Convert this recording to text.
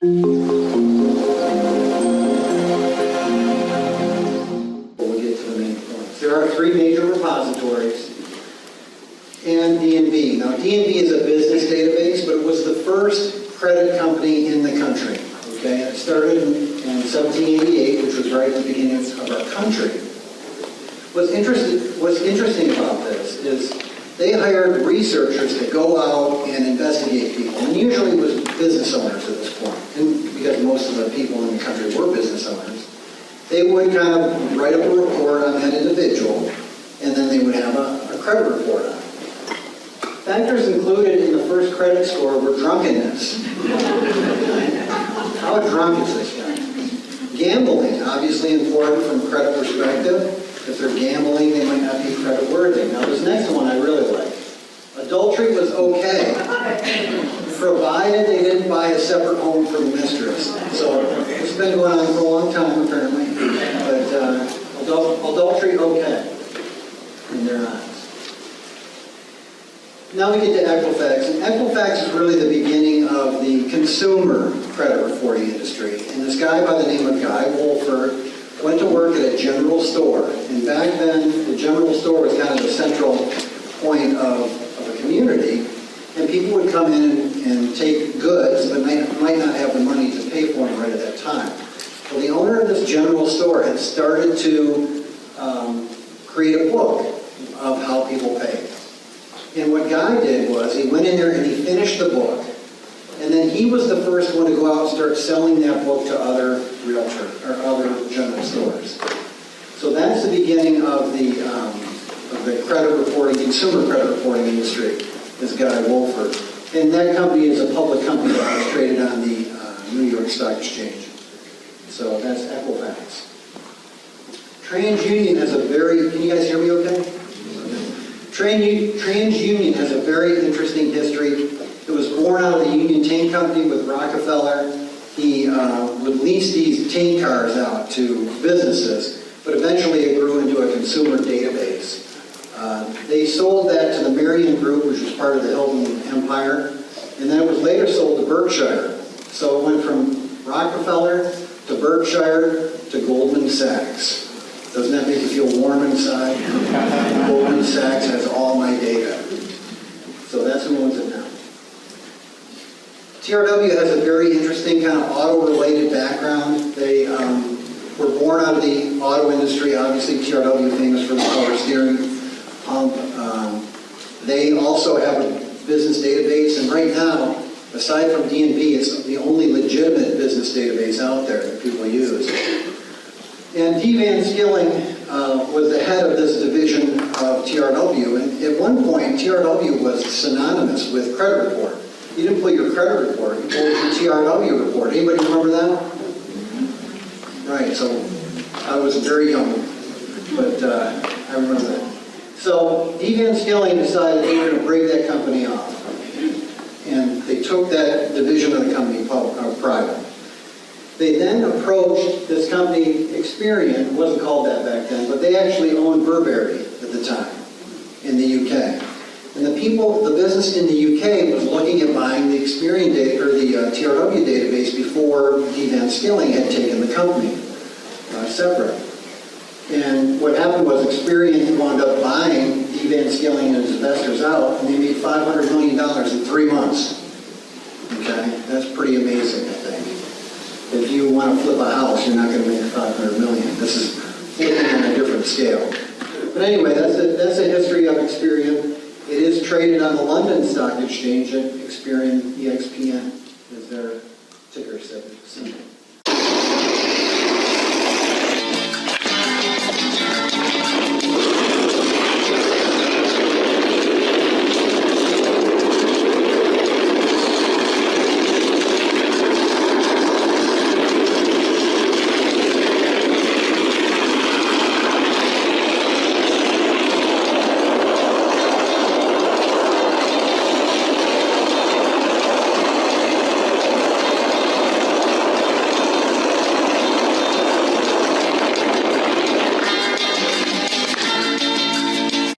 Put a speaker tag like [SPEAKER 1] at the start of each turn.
[SPEAKER 1] get to the main points. There are 3 major repositories and DNB. Now, DNB is a business database, but it was the first credit company in the country. Okay, it started in 1788, which was right at the beginning of our country. What's interesting about this is they hired researchers to go out and investigate people, and usually it was business owners at this point, and because most of the people in the country were business owners. They would kind of write up a report on that individual, and then they would have a credit report on it. Factors included in the first credit score were drunkenness. How drunk is this guy? Gambling, obviously important from a credit perspective. If they're gambling, they might not be credit worthy. Now this next one I really like. Adultery was okay, provided they didn't buy a separate home for the mistress. So it's been going on for a long time apparently. But adultery okay in their eyes. Now we get to Equifax, and Equifax is really the beginning of the consumer credit reporting industry. And this guy by the name of Guy Wolford went to work at a general store. And back then, the general store was kind of the central point of a community. And people would come in and take goods, but might not have the money to pay for them right at that time. Well, the owner of this general store had started to create a book of how people pay. And what Guy did was he went in there and he finished the book. And then he was the first one to go out and start selling that book to other realtors or other general stores. So that's the beginning of the credit reporting, consumer credit reporting industry, is Guy Wolford. And that company is a public company that was traded on the New York Stock Exchange. So that's Equifax. TransUnion has a very, can you guys hear me okay? TransUnion has a very interesting history. It was born out of the Union Tank Company with Rockefeller. He would lease these tank cars out to businesses, but eventually it grew into a consumer database. They sold that to the Marion Group, which was part of the Hilton Empire, and then it was later sold to Berkshire. So it went from Rockefeller to Berkshire to Goldman Sachs. Doesn't that make you feel warm inside? Goldman Sachs has all my data. So that's who owns it now. TRW has a very interesting kind of auto-related background. They were born out of the auto industry. Obviously, TRW famous for the power steering pump. They also have a business database, and right now, aside from DNB, it's the only legitimate business database out there that people use. And D. Van Skilling was the head of this division of TRW, and at one point, TRW was synonymous with credit report. You didn't pull your credit report, you pulled your TRW report. Anybody remember that? Right, so I was very young, but I remember that. So D. Van Skilling decided they were going to break that company off. And they took that division of the company private. They then approached this company, Experian, it wasn't called that back then, but they actually owned Burberry at the time in the UK. And the business in the UK was looking at buying the Experian data, or the TRW database before D. Van Skilling had taken the company separate. And what happened was Experian wound up buying D. Van Skilling and his investors out, and they made $500 million in 3 months. Okay, that's pretty amazing, I think. If you want to flip a house, you're not going to make $500 million. This is flipping on a different scale. But anyway, that's a history of Experian. It is traded on the London Stock Exchange at Experian, EXPN is their ticker symbol.